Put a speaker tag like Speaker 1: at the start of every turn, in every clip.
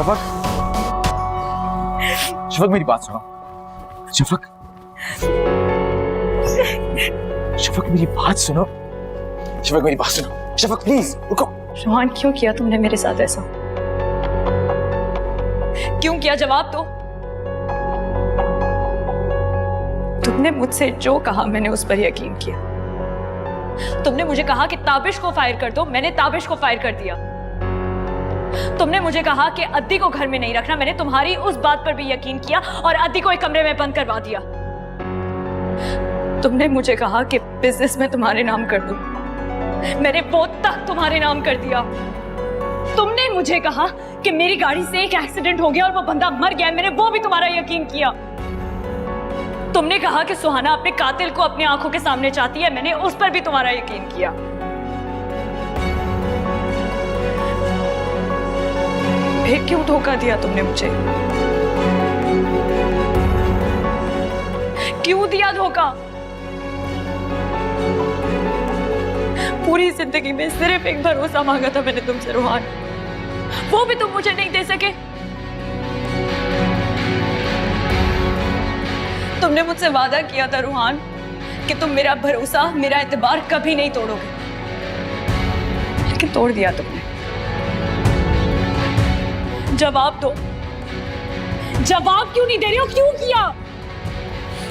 Speaker 1: शफक, शफक मेरी बात सुनो। शफक, शफक मेरी बात सुनो। शफक मेरी बात सुनो। शफक प्लीज रुको।
Speaker 2: रोहान, क्यों किया तुमने मेरे साथ ऐसा? क्यों किया? जवाब दो। तुमने मुझसे जो कहा मैंने उस पर यकीन किया। तुमने मुझे कहा कि ताबिश को फायर कर दो, मैंने ताबिश को फायर कर दिया। तुमने मुझे कहा कि अद्दी को घर में नहीं रखना, मैंने तुम्हारी उस बात पर भी यकीन किया और अद्दी को एक कमरे में बंद करवा दिया। तुमने मुझे कहा कि बिजनेस में तुम्हारे नाम कर दूं, मैंने वो तक तुम्हारे नाम कर दिया। तुमने मुझे कहा कि मेरी गाड़ी से एक एक्सीडेंट हो गया और वो बंदा मर गया, मैंने वो भी तुम्हारा यकीन किया। तुमने कहा कि सुहाना अपने कातिल को अपनी आंखों के सामने चाहती है, मैंने उस पर भी तुम्हारा यकीन किया। फिर क्यों धोखा दिया तुमने मुझे? क्यों दिया धोखा? पूरी जिंदगी में सिर्फ एक भरोसा मांगा था मैंने तुमसे रोहान, वो भी तुम मुझे नहीं दे सके। तुमने मुझसे वादा किया था रोहान कि तुम मेरा भरोसा, मेरा एतबार कभी नहीं तोड़ोगे, लेकिन तोड़ दिया तुमने। जवाब दो। जवाब क्यों नहीं दे रहे हो? क्यों किया?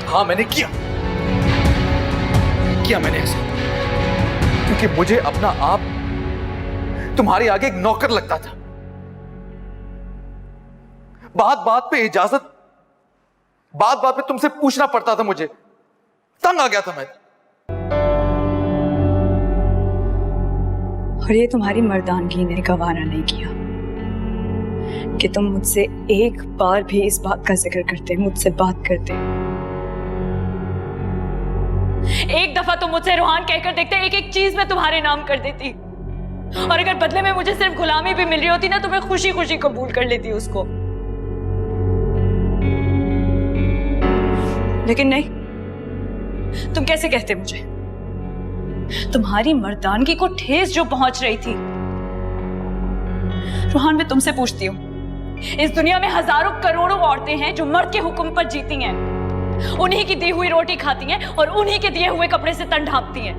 Speaker 1: हाँ मैंने किया मैंने ऐसा, क्योंकि मुझे अपना आप तुम्हारे आगे एक नौकर लगता था। बात बात पे इजाजत, बात बात पे तुमसे पूछना पड़ता था मुझे। तंग आ गया था मैं।
Speaker 2: और ये तुम्हारी मर्दानगी ने गवारा नहीं किया कि तुम मुझसे एक बार भी इस बात का जिक्र करते, मुझसे बात करते। एक दफा तुम मुझसे रोहान कहकर देखते, एक एक चीज मैं तुम्हारे नाम कर देती, और अगर बदले में मुझे सिर्फ गुलामी भी मिल रही होती ना तो मैं खुशी खुशी कबूल कर लेती उसको। लेकिन नहीं, तुम कैसे कहते मुझे? तुम्हारी मर्दानगी को ठेस जो पहुंच रही थी। रोहान, मैं तुमसे पूछती हूँ, इस दुनिया में हजारों करोड़ों औरतें हैं जो मर्द के हुक्म पर जीती हैं, उन्हीं की दी हुई रोटी खाती हैं और उन्हीं के दिए हुए कपड़े से तन ढांपती हैं।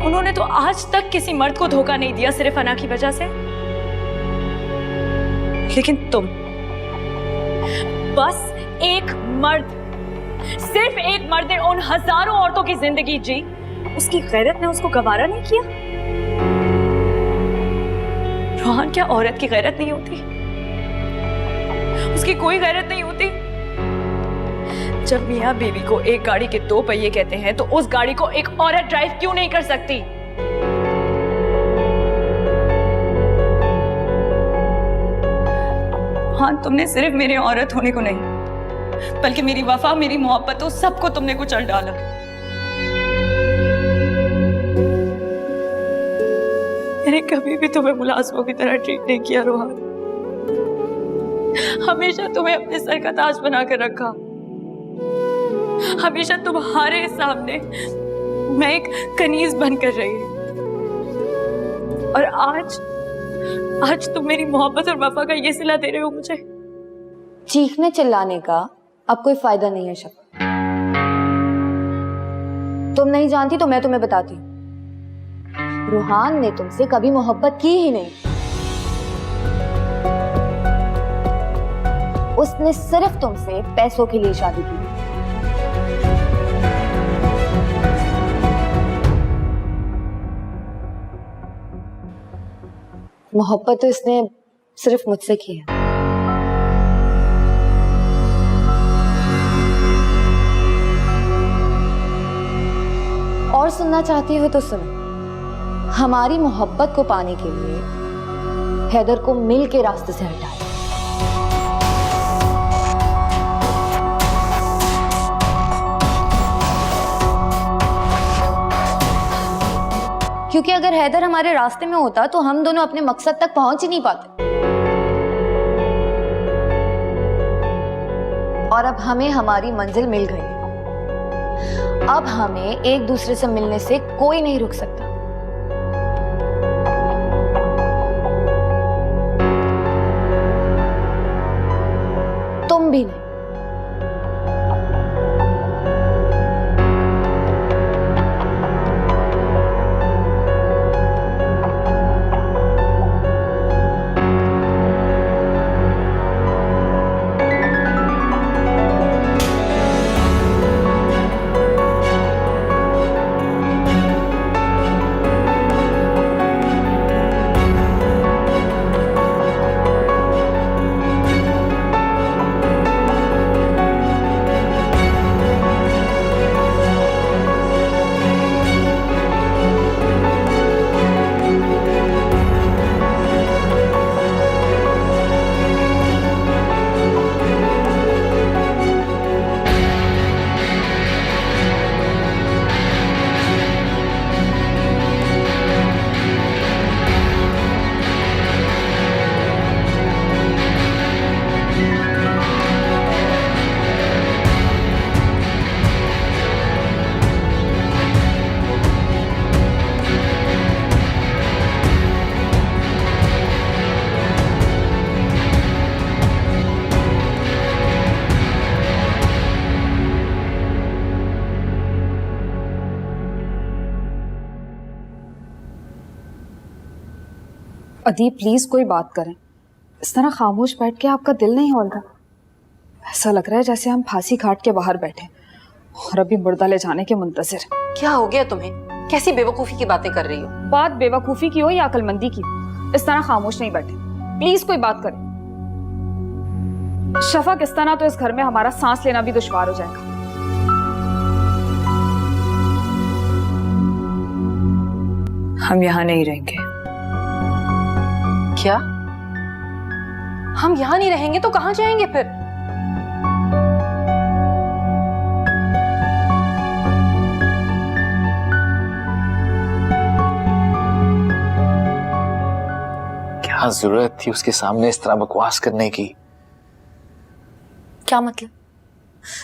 Speaker 2: उन्होंने तो आज तक किसी मर्द को धोखा नहीं दिया सिर्फ अना की वजह से। लेकिन तुम, बस एक मर्द, सिर्फ एक मर्द ने उन हजारों औरतों की जिंदगी जी, उसकी गैरत ने उसको गवारा नहीं किया। रोहान, क्या औरत की गैरत नहीं होती? उसकी कोई गैरत नहीं होती? जब मियां बीवी को एक गाड़ी के दो पहिए कहते हैं तो उस गाड़ी को एक औरत ड्राइव क्यों नहीं कर सकती? हाँ, तुमने सिर्फ मेरे औरत होने को नहीं बल्कि मेरी वफा, मेरी मोहब्बतों, सबको तुमने कुचल डाला। मैंने कभी भी तुम्हें मुलाजिमों की तरह ट्रीट नहीं किया रोहान। हमेशा तुम्हें अपने सर का ताज बनाकर रखा। हमेशा तुम्हारे सामने मैं एक कनीज बनकर रही। और आज तुम मेरी मोहब्बत और वफा का ये सिला दे रहे हो मुझे।
Speaker 3: चीखने चिल्लाने का अब कोई फायदा नहीं है शफा। तुम नहीं जानती तो मैं तुम्हें बताती हूँ। रोहान ने तुमसे कभी मोहब्बत की ही नहीं। उसने सिर्फ तुमसे पैसों के लिए शादी की। मोहब्बत तो इसने सिर्फ मुझसे की है। और सुनना चाहती हो तो सुनो। हमारी मोहब्बत को पाने के लिए हैदर को मिल के रास्ते से हटाया। क्योंकि अगर हैदर हमारे रास्ते में होता तो हम दोनों अपने मकसद तक पहुंच ही नहीं पाते। और अब हमें हमारी मंजिल मिल गई है। अब हमें एक दूसरे से मिलने से कोई नहीं रुक सकता।
Speaker 4: अदीप प्लीज कोई बात करें। इस तरह खामोश बैठ के आपका दिल नहीं हौल रहा। ऐसा लग रहा है जैसे हम फांसी घाट के बाहर बैठे और अभी मुर्दा ले जाने के मुंतजिर।
Speaker 5: क्या हो गया तुम्हें? कैसी बेवकूफी की बातें कर रही हो?
Speaker 4: बात बेवकूफी की हो या अक्लमंदी की, इस तरह खामोश नहीं बैठे। प्लीज कोई बात करें। शफक, इस तरह तो इस घर में हमारा सांस लेना भी दुश्वार हो जाएगा।
Speaker 2: हम यहाँ नहीं रहेंगे।
Speaker 5: क्या? हम यहाँ नहीं रहेंगे तो कहाँ जाएंगे फिर?
Speaker 6: क्या जरूरत थी उसके सामने इस तरह बकवास करने की?
Speaker 3: क्या मतलब?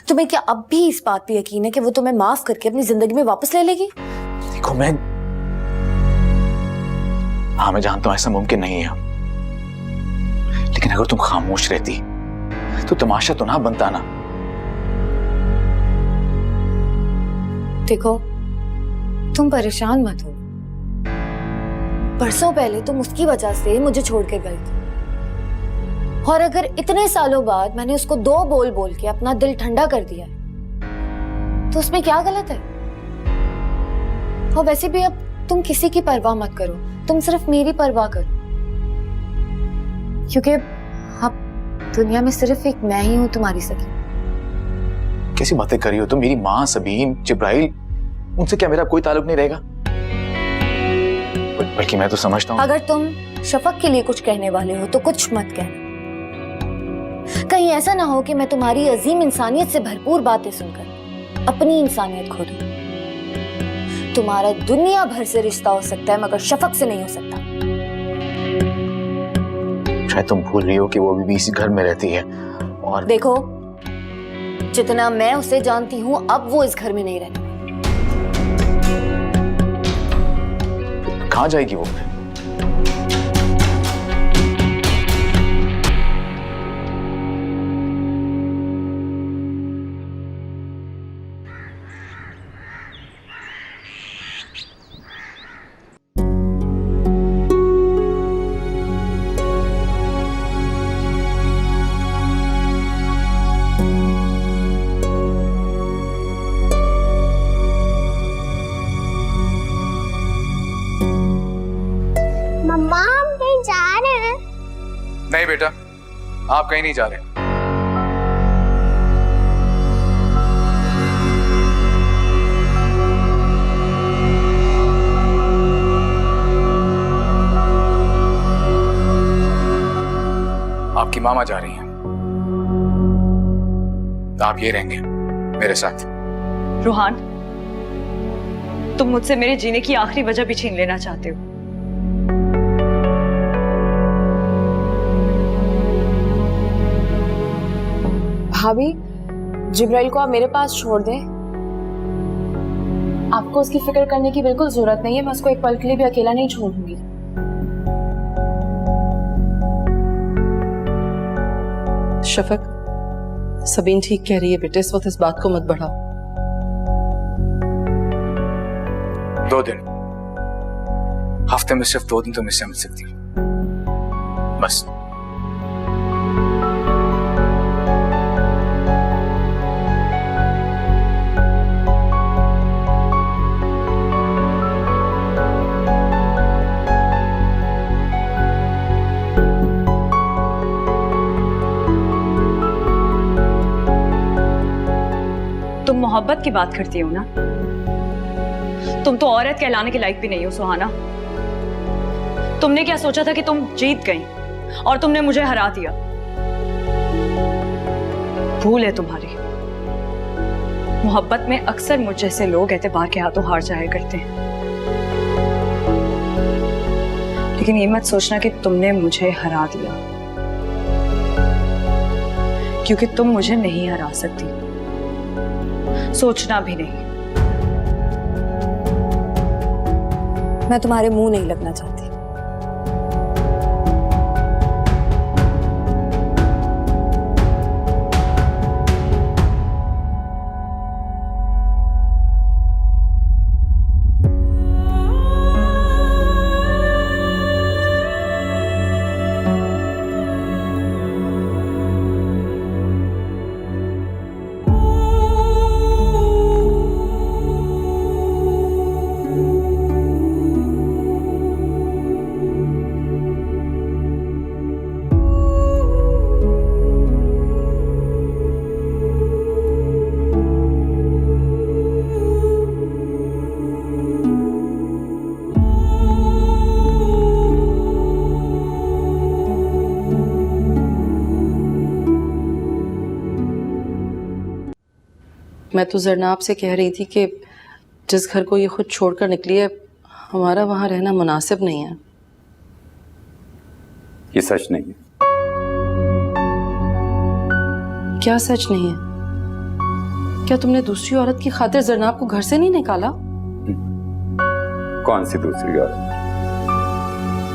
Speaker 3: तुम्हें क्या अब भी इस बात पे यकीन है कि वो तुम्हें माफ करके अपनी जिंदगी में वापस ले लेगी?
Speaker 6: देखो मैं जानता हूं ऐसा मुमकिन नहीं है, लेकिन अगर तुम खामोश रहती तो तमाशा तो ना बनता ना।
Speaker 3: देखो, तुम परेशान मत हो। परसों पहले तुम उसकी वजह से मुझे छोड़ के गई थी, और अगर इतने सालों बाद मैंने उसको 2 बोल बोल के अपना दिल ठंडा कर दिया तो उसमें क्या गलत है? और वैसे भी अब तुम किसी की परवाह मत करो, तुम सिर्फ मेरी परवाह करो, क्योंकि अब दुनिया में सिर्फ एक मैं ही हूं तुम्हारी सखी।
Speaker 6: कैसी बातें कर रही हो तुम? मेरी माँ, सबीन, जिब्राइल, उनसे क्या मेरा कोई ताल्लुक नहीं रहेगा? बल्कि मैं तो समझता हूँ
Speaker 3: अगर तुम शफक के लिए कुछ कहने वाले हो तो कुछ मत कहना। कहीं ऐसा ना हो कि मैं तुम्हारी अजीम इंसानियत से भरपूर बातें सुनकर अपनी इंसानियत खो दूं। तुम्हारा दुनिया भर से रिश्ता हो सकता है मगर शफक से नहीं हो सकता।
Speaker 6: शायद तुम भूल रही हो कि वो अभी भी इसी घर में रहती है। और
Speaker 3: देखो, जितना मैं उसे जानती हूं अब वो इस घर में नहीं रहती।
Speaker 6: कहाँ जाएगी वो फिर?
Speaker 7: मम्मा, हम कहीं जा रहे हैं?
Speaker 1: नहीं बेटा, आप कहीं नहीं जा रहे। आपकी मामा जा रही हैं, आप ये रहेंगे मेरे साथ।
Speaker 2: रूहान, तुम मुझसे मेरे जीने की आखिरी वजह भी छीन लेना चाहते हो।
Speaker 4: भाभी, जिब्राइल को आप मेरे पास छोड़ दें। आपको उसकी फिक्र करने की बिल्कुल जरूरत नहीं है। मैं उसको एक पल के लिए भी अकेला नहीं छोड़ूंगी।
Speaker 5: शफक, सबीन ठीक कह रही है बेटे, इस वक्त इस बात को मत बढ़ाओ।
Speaker 1: 2 दिन, हफ्ते में सिर्फ 2 दिन तो मुझसे मिल सकती है बस।
Speaker 2: तुम मोहब्बत की बात करती हो ना? तुम तो औरत कहलाने के लायक भी नहीं हो सुहाना। तुमने क्या सोचा था कि तुम जीत गई और तुमने मुझे हरा दिया? भूल है तुम्हारी। मोहब्बत में अक्सर मुझ जैसे लोग एतबार के हाथों हार जाया करते हैं, लेकिन ये मत सोचना कि तुमने मुझे हरा दिया, क्योंकि तुम मुझे नहीं हरा सकती, सोचना भी नहीं।
Speaker 3: मैं तुम्हारे मुंह नहीं लगना चाहती।
Speaker 5: मैं तो जरनाब से कह रही थी कि जिस घर को ये खुद छोड़कर निकली है, हमारा वहाँ रहना मुनासिब नहीं है।
Speaker 8: ये सच नहीं है।
Speaker 5: क्या सच नहीं है? क्या तुमने दूसरी औरत की खातिर जरनाब को घर से नहीं निकाला?
Speaker 8: कौन सी दूसरी औरत?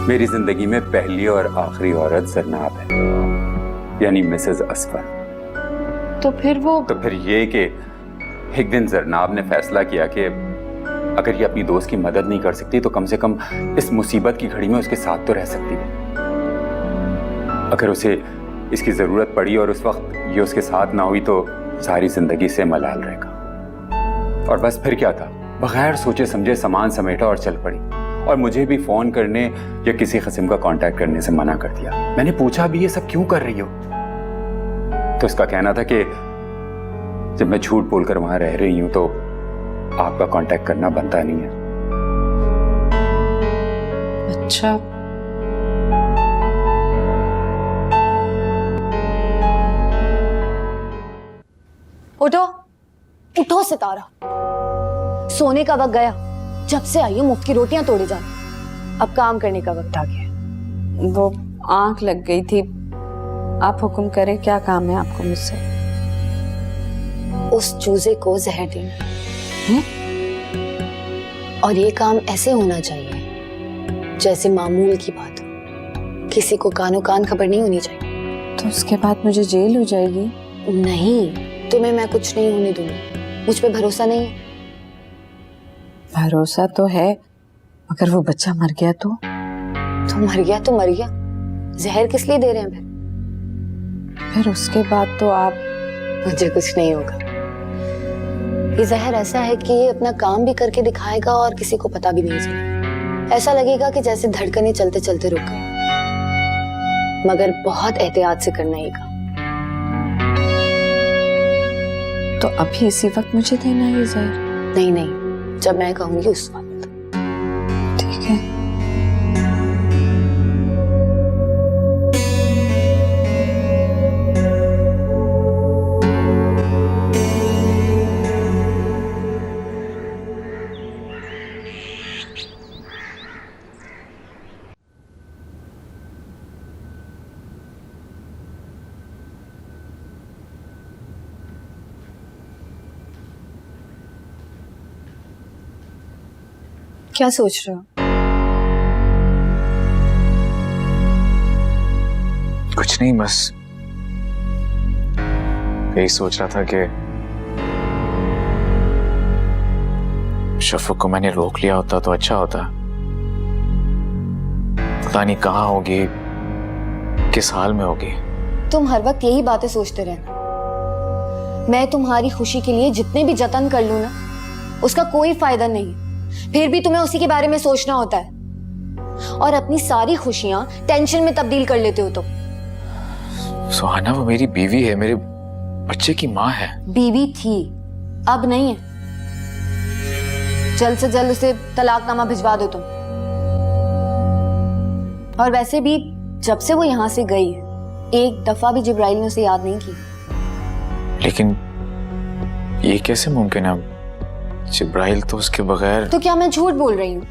Speaker 8: मेरी जिंदगी में पहली और आखिरी औरत जरनाब है, यानी मिसेस असफर।
Speaker 5: तो फिर
Speaker 8: ये कि एक दिन जरनाब ने फैसला किया कि अगर ये अपनी दोस्त की मदद नहीं कर सकती तो कम से कम इस मुसीबत की घड़ी में उसके साथ तो रह सकती है। अगर उसे इसकी जरूरत पड़ी और उस वक्त ये उसके साथ ना हुई तो सारी जिंदगी से मलाल रहेगा। और बस फिर क्या था, बगैर सोचे समझे सामान समेटा और चल पड़ी, और मुझे भी फोन करने या किसी किस्म का कांटेक्ट करने से मना कर दिया। मैंने पूछा भी ये सब क्यों कर रही हो, तो उसका कहना था कि जब मैं झूठ बोलकर वहां रह रही हूं तो आपका कांटेक्ट करना बनता नहीं है।
Speaker 5: अच्छा,
Speaker 3: उठो उठो सितारा, सोने का वक्त गया। जब से आई हूं मुफ्त की रोटियां तोड़ी जा रही, अब काम करने का वक्त आ गया।
Speaker 4: वो आंख लग गई थी। आप हुक्म करें, क्या काम है आपको मुझसे?
Speaker 3: उस चूजे को जहर देना, और ये काम ऐसे होना चाहिए जैसे मामूल की बात हो, किसी को कानो कान खबर नहीं होनी चाहिए।
Speaker 4: तो उसके बाद मुझे जेल हो जाएगी?
Speaker 3: नहीं, तुम्हें मैं कुछ नहीं होने दूंगी। मुझ पे भरोसा नहीं है?
Speaker 4: भरोसा तो है, अगर वो बच्चा मर गया तो
Speaker 3: मर गया तो मर गया, जहर किस लिए दे रहे हैं
Speaker 4: फिर उसके बाद तो आप...
Speaker 3: मुझे कुछ नहीं होगा। ये जहर ऐसा है कि ये अपना काम भी करके दिखाएगा और किसी को पता भी नहीं चलेगा। ऐसा लगेगा कि जैसे धड़कनें चलते चलते रुक गई, मगर बहुत एहतियात से करना ये काम।
Speaker 4: तो अभी इसी वक्त मुझे देना है ये जहर?
Speaker 3: नहीं नहीं, जब मैं कहूंगी उस वक्त।
Speaker 4: ठीक है।
Speaker 3: क्या सोच रहे हो?
Speaker 6: कुछ नहीं, बस यही सोच रहा था कि शफक को मैंने रोक लिया होता तो अच्छा होता। पता नहीं कहाँ होगी, किस हाल में होगी।
Speaker 3: तुम हर वक्त यही बातें सोचते रहना। मैं तुम्हारी खुशी के लिए जितने भी जतन कर लूं ना, उसका कोई फायदा नहीं। फिर भी तुम्हें उसी के बारे में सोचना होता है, और अपनी सारी खुशियां टेंशन में तब्दील कर लेते हो तुम।
Speaker 6: सुहाना, वो मेरी बीवी है, मेरे बच्चे की माँ है।
Speaker 3: बीवी थी, अब नहीं है। जल्द से जल्द उसे तलाकनामा भिजवा दो तुम। और वैसे भी जब से वो यहां से गई है, एक दफा भी जिब्राइल ने उसे याद नहीं की।
Speaker 6: लेकिन ये कैसे मुमकिन है? जिब्राइल तो उसके बगैर...
Speaker 3: तो क्या मैं झूठ बोल रही हूँ?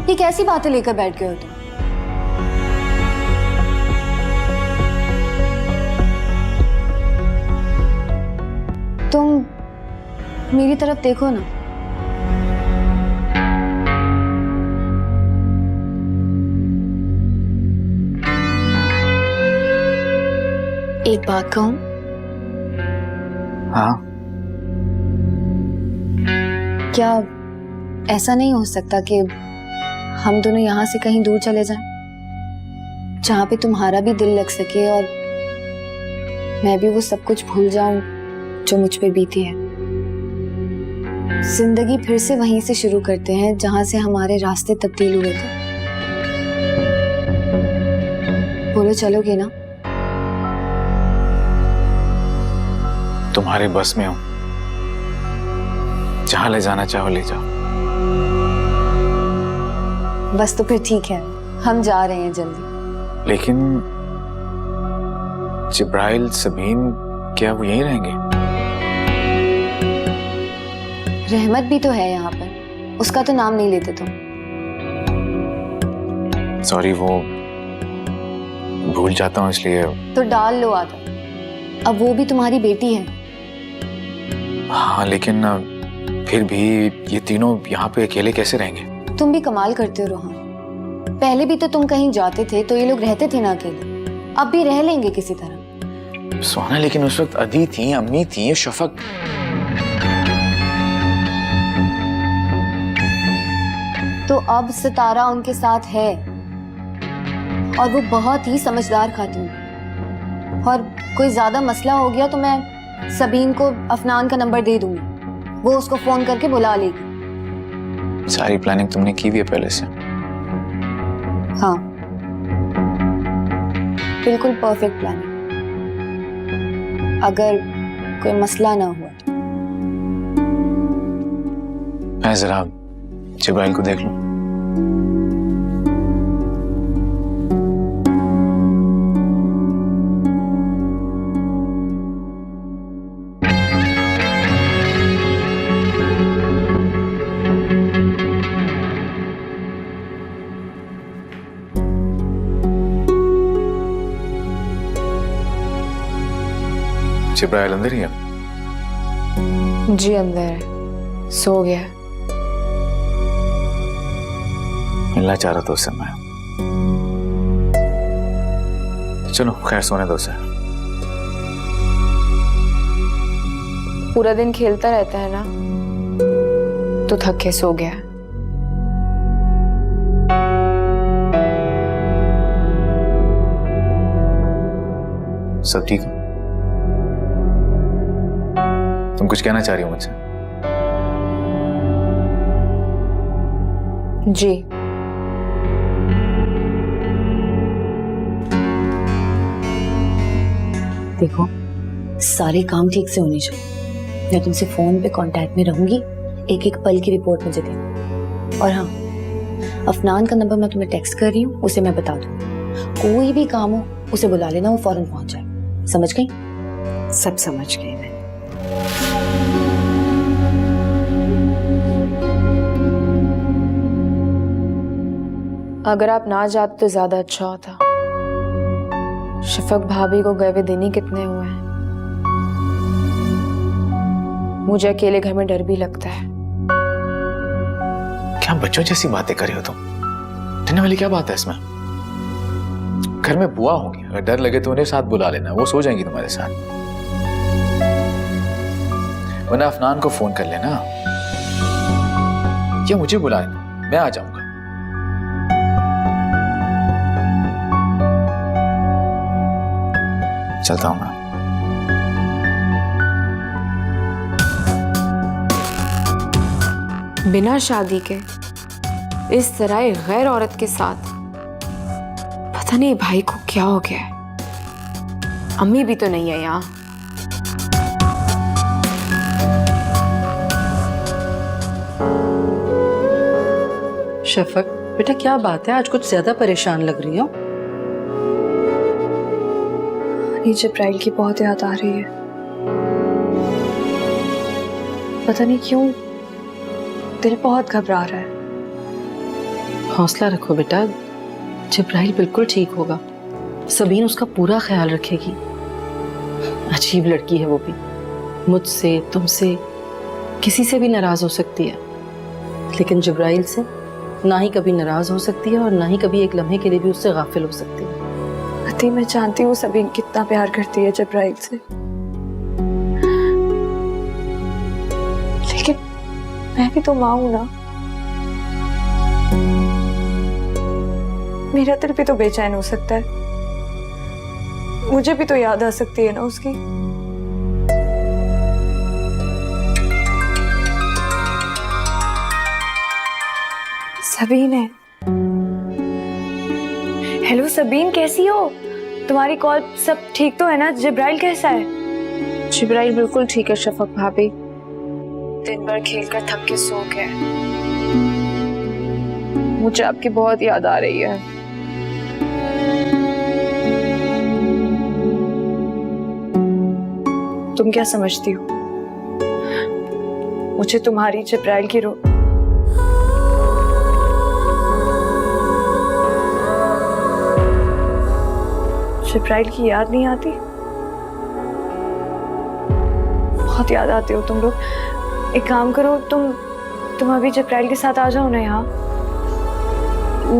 Speaker 3: ये कैसी बातें लेकर बैठ गए हो तुम मेरी तरफ देखो ना। एक बात कहूं?
Speaker 6: हाँ,
Speaker 3: क्या ऐसा नहीं हो सकता कि हम दोनों यहाँ से कहीं दूर चले जाएं, जहाँ पे तुम्हारा भी दिल लग सके और मैं भी वो सब कुछ भूल जाऊं जो मुझ पे बीती है। जिंदगी फिर से वहीं से शुरू करते हैं जहाँ से हमारे रास्ते तब्दील हुए थे। बोलो, चलोगे ना?
Speaker 6: तुम्हारे बस में हूं, जहां ले जाना चाहो ले जाओ।
Speaker 3: बस तो फिर ठीक है, हम जा रहे हैं जल्दी।
Speaker 6: लेकिन जिब्राइल, सबीन, क्या वो यहीं रहेंगे?
Speaker 3: रहमत भी तो है यहाँ पर, उसका तो नाम नहीं लेते तुम।
Speaker 6: सॉरी, वो भूल जाता हूँ इसलिए।
Speaker 3: तो डाल लो आदत, अब वो भी तुम्हारी बेटी है।
Speaker 6: हाँ, लेकिन फिर भी ये तीनों यहाँ पे अकेले कैसे रहेंगे?
Speaker 3: तुम भी कमाल करते हो रोहन, पहले भी तो तुम कहीं जाते थे तो ये लोग रहते थे ना अकेले, अब भी रह लेंगे किसी तरह।
Speaker 6: सोना, लेकिन उस वक्त अदी थी, अम्मी थी, शफक।
Speaker 3: तो अब सितारा उनके साथ है और वो बहुत ही समझदार खातून है। और कोई ज्यादा मसला हो गया तो मैं सबीन को अफनान का नंबर दे दूंगी, वो उसको फोन करके बुला लेगी।
Speaker 6: सारी प्लानिंग तुमने की हुई है पहले से?
Speaker 3: हाँ, बिल्कुल परफेक्ट प्लानिंग, अगर कोई मसला ना हुआ।
Speaker 6: मैं जरा जिब्राइल को देख लूं। जिब्राइल अंदर ही है?
Speaker 4: जी अंदर है, सो गया है।
Speaker 6: मिलना चाह रहा था उससे मैं। चलो खैर, सोने दो उसे।
Speaker 4: पूरा दिन खेलता रहता है ना, तो थक के सो गया है।
Speaker 6: सब ठीक है? तुम कुछ कहना चाह रही हो मुझसे?
Speaker 4: जी।
Speaker 3: देखो, सारे काम ठीक से होने चाहिए। मैं तुमसे फोन पे कांटेक्ट में रहूंगी, एक एक पल की रिपोर्ट मुझे देना। और हाँ, अफनान का नंबर मैं तुम्हें टेक्स्ट कर रही हूँ, उसे मैं बता दूँ। कोई भी काम हो उसे बुला लेना, वो फौरन पहुंच जाए। समझ गई?
Speaker 4: सब समझ गई मैं। अगर आप ना जाते तो ज्यादा अच्छा होता। शफक भाभी को गए हुए दिन ही कितने हुए हैं। मुझे अकेले घर में डर भी लगता है।
Speaker 6: क्या बच्चों जैसी बातें कर रही हो तुम? डरने वाली क्या बात है इसमें? घर में बुआ होंगी, अगर डर लगे तो उन्हें साथ बुला लेना, वो सो जाएंगी तुम्हारे साथ। वरना अफनान को फोन कर लेना या मुझे बुला लेना, मैं आ जाऊंगा। चलता हूं मैं।
Speaker 4: बिना शादी के इस तरह एक गैर औरत के साथ, पता नहीं भाई को क्या हो गया है। अम्मी भी तो नहीं है यहाँ।
Speaker 5: शफक बेटा, क्या बात है, आज कुछ ज्यादा परेशान लग रही हो?
Speaker 4: ये जिब्राइल की बहुत याद आ रही है। पता नहीं क्यों दिल बहुत घबरा रहा है।
Speaker 5: हौसला रखो बेटा, जिब्राइल बिल्कुल ठीक होगा। सबीन उसका पूरा ख्याल रखेगी। अजीब लड़की है वो भी, मुझसे, तुमसे, किसी से भी नाराज हो सकती है, लेकिन जिब्राइल से ना ही कभी नाराज हो सकती है और ना ही कभी एक लम्हे के लिए भी उससे गाफिल हो सकती है।
Speaker 4: अति मैं जानती हूँ सबीन कितना प्यार करती है जिब्राइल से, लेकिन मैं भी तो माँ हूं ना। मेरा दिल भी तो बेचैन हो सकता है, मुझे भी तो याद आ सकती है ना उसकी। सबीन है। हेलो सबीन, कैसी हो? तुम्हारी कॉल सब ठीक तो है ना? जिब्राइल कैसा है? जिब्राइल बिल्कुल ठीक है शफक भाभी, दिन भर खेलकर थक के सो गए। मुझे आपकी बहुत याद आ रही है। तुम क्या समझती हो? मुझे तुम्हारी जिब्राइल की जिब्राइल की याद नहीं आती? बहुत याद आते हो तुम लोग। एक काम करो, तुम अभी जिब्राइल के साथ आ जाओ ना यहाँ।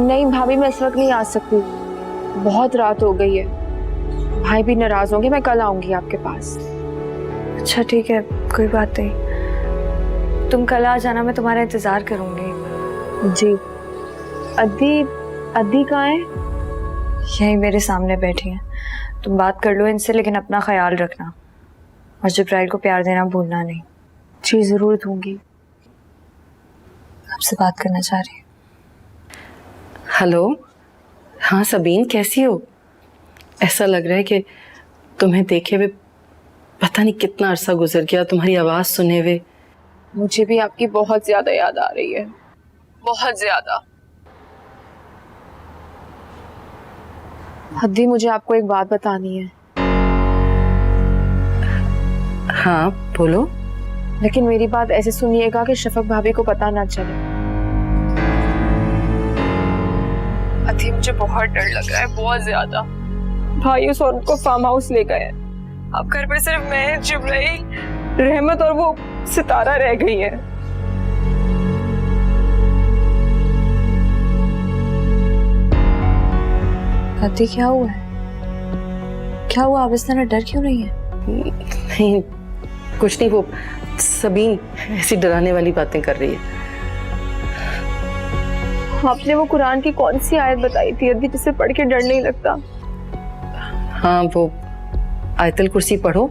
Speaker 9: नहीं भाभी, मैं इस वक्त नहीं आ सकती, बहुत रात हो गई है। भाई भी नाराज होंगे, मैं कल आऊंगी आपके पास।
Speaker 4: अच्छा ठीक है, कोई बात नहीं, तुम कल आ जाना, मैं तुम्हारा इंतजार करूंगी।
Speaker 9: जी। अद्दी कहाँ है?
Speaker 4: यही मेरे सामने बैठी हैं। तुम बात कर लो इनसे, लेकिन अपना ख्याल रखना और जिब्राइल को प्यार देना भूलना नहीं।
Speaker 9: जी जरूर दूंगी।
Speaker 4: आपसे बात करना चाह रही हूँ।
Speaker 5: हेलो, हाँ सबीन, कैसी हो? ऐसा लग रहा है कि तुम्हें देखे हुए पता नहीं कितना अरसा गुजर गया, तुम्हारी आवाज़ सुने हुए।
Speaker 9: मुझे भी आपकी बहुत ज्यादा याद आ रही है, बहुत ज्यादा। हद्दी, मुझे आपको एक बात बतानी है।
Speaker 5: हाँ बोलो।
Speaker 9: लेकिन मेरी बात ऐसे सुनिएगा कि शफक भाभी को पता ना चले। अद्दी, मुझे बहुत डर लग रहा है, बहुत ज्यादा। भाई उस औरत को फार्म हाउस ले गए हैं। अब घर पे सिर्फ मैं, जिब्राइल, रहमत और वो सितारा रह गई है।
Speaker 4: अद्दी, क्या हुआ है? क्या हुआ? आप इस तरह डर क्यों रही है?
Speaker 5: नहीं कुछ नहीं, वो सबीन ऐसी डराने वाली बातें कर रही है।
Speaker 9: आपने वो कुरान की कौन सी आयत बताई थी अद्दी, जिसे पढ़ के डर नहीं लगता?
Speaker 5: हाँ, वो आयतल कुर्सी पढ़ो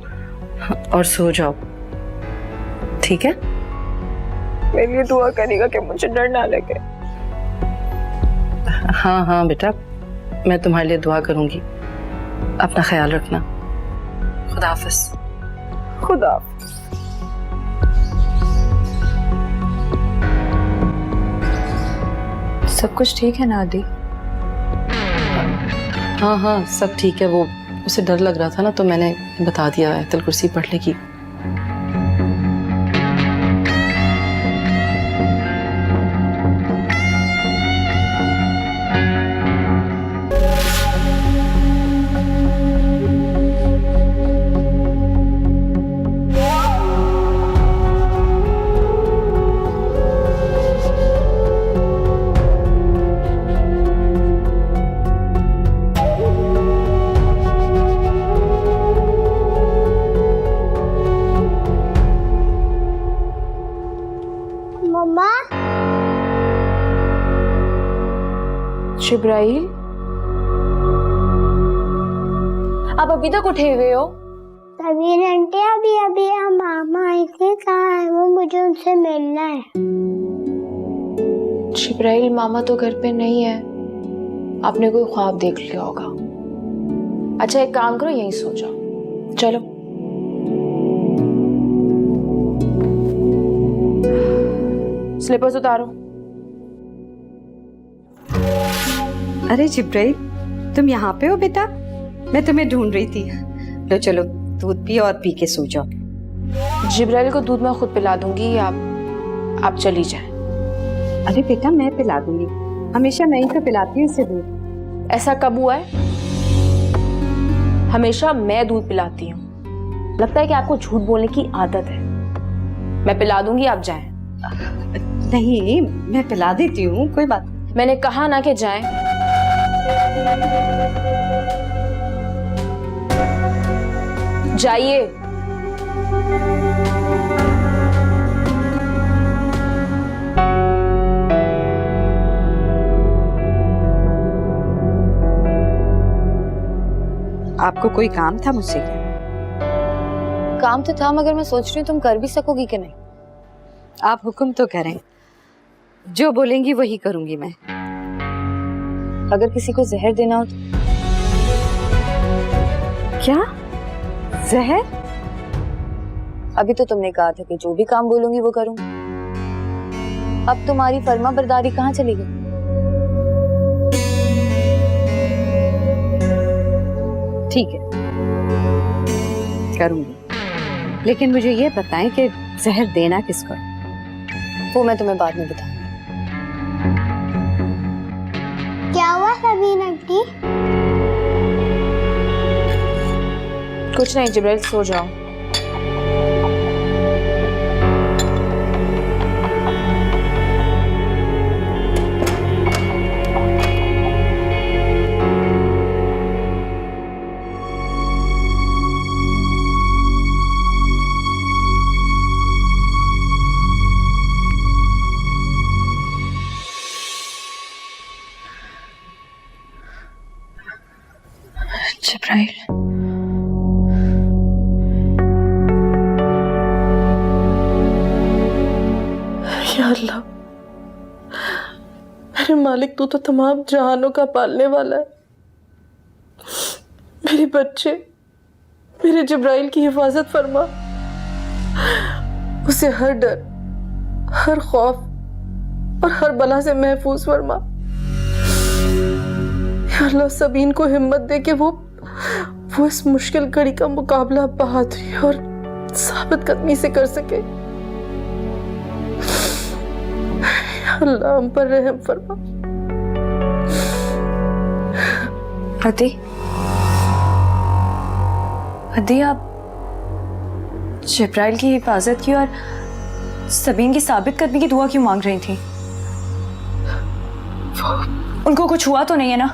Speaker 5: और सो जाओ, ठीक है?
Speaker 9: मेरे लिए दुआ करेगा कि मुझे डर ना लगे।
Speaker 5: हाँ हाँ बेटा, मैं तुम्हारे लिए दुआ करूंगी। अपना ख्याल रखना। खुदा हाफिज।
Speaker 9: खुदा।
Speaker 4: सब कुछ ठीक है ना अद्दी?
Speaker 5: हाँ हाँ सब ठीक है। वो उसे डर लग रहा था ना, तो मैंने बता दिया आयतल कुर्सी पढ़ लेगी।
Speaker 7: मम्मा,
Speaker 9: जिब्राइल, आप अभी तक उठे हुए हो?
Speaker 7: तभी आंटी अभी अभी हम मामा आए थे, कहाँ है वो? मुझे उनसे मिलना है।
Speaker 9: जिब्राइल, मामा तो घर पे नहीं है, आपने कोई ख्वाब देख लिया होगा। अच्छा एक काम करो, यहीं सो जाओ। चलो। स्लीपर्स उतारो।
Speaker 10: अरे जिब्राइल, तुम यहाँ पे हो बेटा? मैं तुम्हें ढूंढ रही थी। लो चलो दूध पियो और पी के सो जाओ।
Speaker 9: जिब्राइल को दूध मैं खुद पिला दूंगी, आप चली जाएं।
Speaker 10: अरे बेटा, मैं पिला दूंगी, हमेशा मैं ही तो पिलाती हूँ उसे दूध।
Speaker 9: ऐसा कब हुआ है? हमेशा मैं दूध पिलाती हूँ। लगता है कि आपको झूठ बोलने की आदत है। मैं पिला दूंगी, आप जाएं।
Speaker 10: नहीं, मैं पिला देती हूँ, कोई बात नहीं।
Speaker 9: मैंने कहा ना कि जाएं। जाइए।
Speaker 10: आपको कोई काम था मुझसे क्या?
Speaker 3: काम तो था, मगर मैं सोच रही हूँ तुम कर भी सकोगी कि नहीं।
Speaker 10: आप हुक्म तो करें, जो बोलेंगी वही करूंगी मैं।
Speaker 3: अगर किसी को जहर देना हो तो?
Speaker 10: क्या जहर?
Speaker 3: अभी तो तुमने कहा था कि जो भी काम बोलूंगी वो करूंगी। अब तुम्हारी फर्मा बरदारी कहाँ चली गई?
Speaker 10: ठीक है, करूंगी, लेकिन मुझे ये बताएं कि जहर देना किसको है?
Speaker 3: वो मैं तुम्हें बाद में बताऊँ।
Speaker 7: क्या हुआ सबीन आंटी?
Speaker 4: कुछ नहीं जिब्राइल, सो जाओ। जिब्राइल,
Speaker 11: या अल्लाह, मेरे मालिक तू तो तमाम जहानों का पालने वाला है। मेरे बच्चे, मेरे जिब्राइल की हिफाजत फरमा, उसे हर डर, हर खौफ और हर बला से महफूज फरमा। या अल्लाह, सबीन को हिम्मत दे कि वो इस मुश्किल घड़ी का मुकाबला बहादुरी और साबित कदमी से कर सके। अल्लाह हम पर रहम फरमा।
Speaker 4: अदी, आप जिब्राइल की हिफाजत की और सबीन की साबित कदमी की दुआ क्यों मांग रही थी? उनको कुछ हुआ तो नहीं है ना?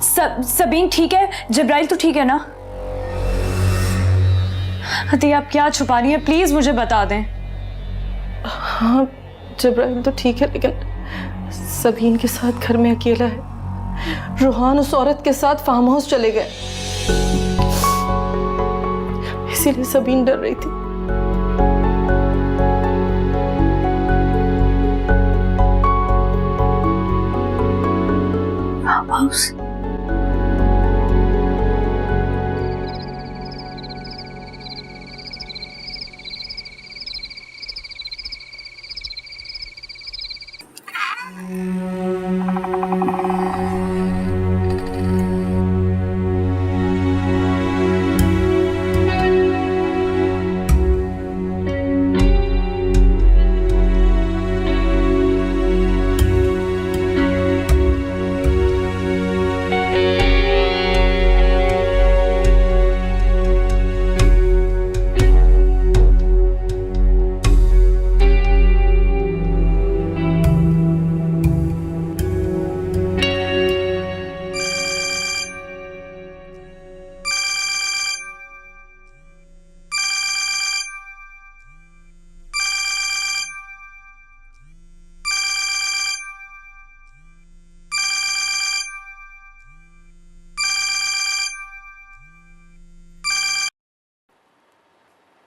Speaker 4: सबीन ठीक है, जिब्राइल तो ठीक है ना? अदी, आप क्या छुपा रही हैं? प्लीज मुझे बता दें।
Speaker 11: हाँ, जिब्राइल तो ठीक है, लेकिन सबीन के साथ घर में अकेला है। रूहान उस औरत के साथ फार्म हाउस चले गए, इसीलिए सबीन डर रही थी।
Speaker 4: Farm house?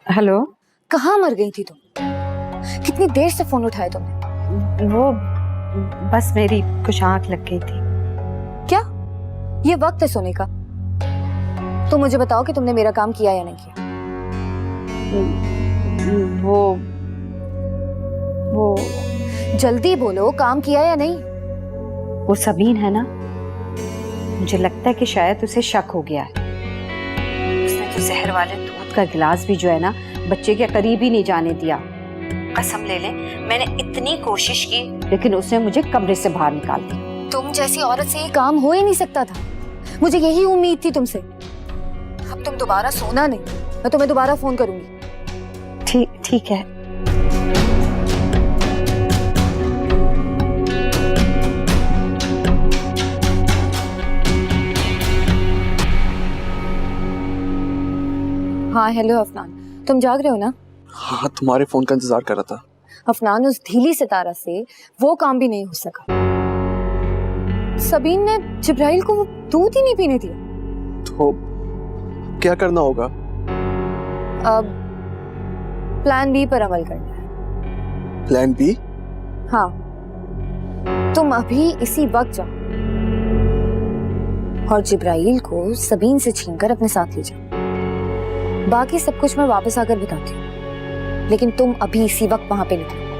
Speaker 10: हेलो,
Speaker 3: कहाँ मर गई थी तुम? कितनी देर से फोन उठाया तुमने?
Speaker 10: वो बस मेरी कुछ आंख लग गई थी।
Speaker 3: क्या ये वक्त है सोने का? तो मुझे बताओ कि तुमने मेरा काम किया या नहीं किया।
Speaker 10: वो
Speaker 3: जल्दी बोलो, काम किया या नहीं?
Speaker 10: वो सबीन है ना, मुझे लगता है कि शायद उसे शक हो गया है। उसने तो जहर वाले दूध का गिलास भी जो है ना बच्चे के करीब ही नहीं जाने दिया। कसम ले ले, मैंने इतनी कोशिश की लेकिन उसने मुझे कमरे से बाहर निकाल दिया।
Speaker 3: तुम जैसी औरत से ये काम हो ही नहीं सकता था। मुझे यही उम्मीद थी तुमसे। अब तुम दोबारा सोना नहीं, मैं तुम्हें दोबारा फोन करूंगी।
Speaker 10: ठीक है।
Speaker 3: हाँ हेलो अफनान, तुम जाग रहे हो ना?
Speaker 1: हाँ, तुम्हारे फोन का इंतजार कर रहा था।
Speaker 3: अफनान, उस ढीली सितारा से वो काम भी नहीं हो सका। सबीन ने जिब्राइल को दूध ही नहीं पीने दिया।
Speaker 1: तो क्या करना होगा?
Speaker 3: अब प्लान बी पर अमल करना है।
Speaker 1: Plan B?
Speaker 3: हाँ, तुम अभी इसी वक्त जाओ और जिब्राइल को सबीन से छीनकर अपने साथ ले जाओ। बाकी सब कुछ मैं वापस आकर बताती हूँ, लेकिन तुम अभी इसी वक्त वहां पे निकलो।